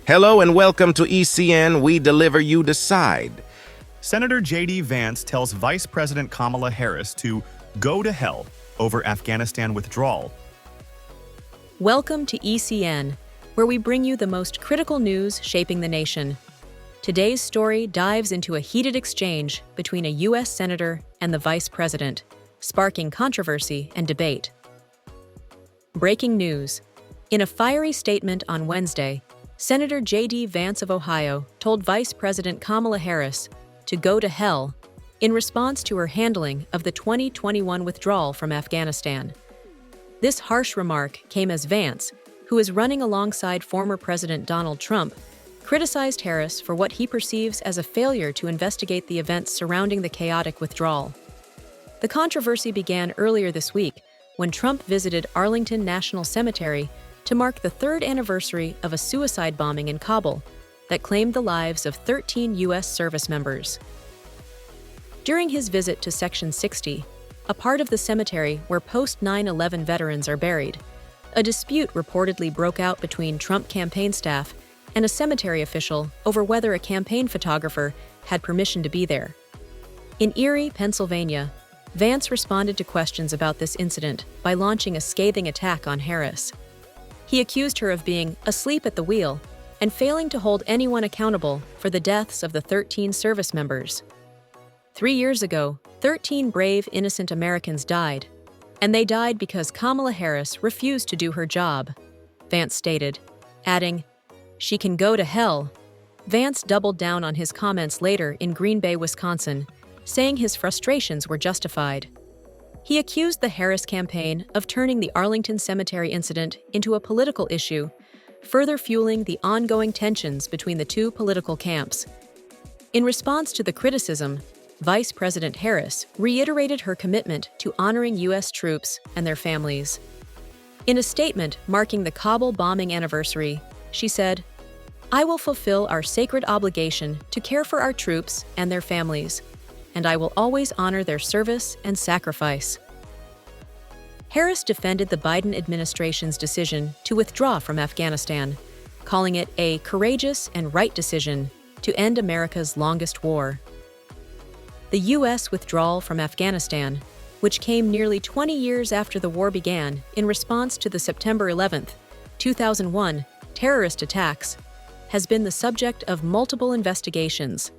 Hello and welcome to ECN. We deliver, you decide. Senator JD Vance tells Vice President Kamala Harris to go to hell over Afghanistan withdrawal. Welcome to ECN, where we bring you the most critical news shaping the nation. Today's story dives into a heated exchange between a U.S. senator and the vice president, sparking controversy and debate. Breaking news. In a fiery statement on Wednesday, Senator JD Vance of Ohio told Vice President Kamala Harris to go to hell in response to her handling of the 2021 withdrawal from Afghanistan. This harsh remark came as Vance, who is running alongside former President Donald Trump, criticized Harris for what he perceives as a failure to investigate the events surrounding the chaotic withdrawal. The controversy began earlier this week when Trump visited Arlington National Cemetery to mark the third anniversary of a suicide bombing in Kabul that claimed the lives of 13 U.S. service members. During his visit to Section 60, a part of the cemetery where post-9/11 veterans are buried, a dispute reportedly broke out between Trump campaign staff and a cemetery official over whether a campaign photographer had permission to be there. In Erie, Pennsylvania, Vance responded to questions about this incident by launching a scathing attack on Harris. He accused her of being asleep at the wheel and failing to hold anyone accountable for the deaths of the 13 service members. 3 years ago, 13 brave, innocent Americans died, and they died because Kamala Harris refused to do her job, Vance stated, adding, "She can go to hell." Vance doubled down on his comments later in Green Bay, Wisconsin, saying his frustrations were justified. He accused the Harris campaign of turning the Arlington Cemetery incident into a political issue, further fueling the ongoing tensions between the two political camps. In response to the criticism, Vice President Harris reiterated her commitment to honoring U.S. troops and their families. In a statement marking the Kabul bombing anniversary, she said, "I will fulfill our sacred obligation to care for our troops and their families, and I will always honor their service and sacrifice." Harris defended the Biden administration's decision to withdraw from Afghanistan, calling it a courageous and right decision to end America's longest war. The U.S. withdrawal from Afghanistan, which came nearly 20 years after the war began in response to the September 11, 2001 terrorist attacks, has been the subject of multiple investigations.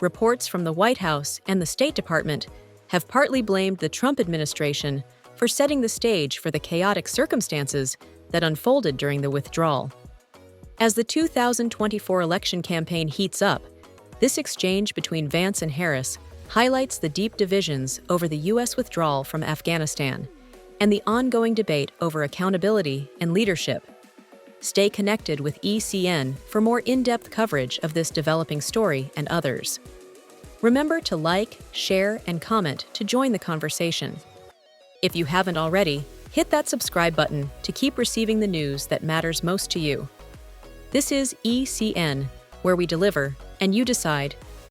Reports from the White House and the State Department have partly blamed the Trump administration for setting the stage for the chaotic circumstances that unfolded during the withdrawal. As the 2024 election campaign heats up, this exchange between Vance and Harris highlights the deep divisions over the U.S. withdrawal from Afghanistan and the ongoing debate over accountability and leadership. Stay connected with ECN for more in-depth coverage of this developing story and others. Remember to like, share, and comment to join the conversation. If you haven't already, hit that subscribe button to keep receiving the news that matters most to you. This is ECN, where we deliver, and you decide.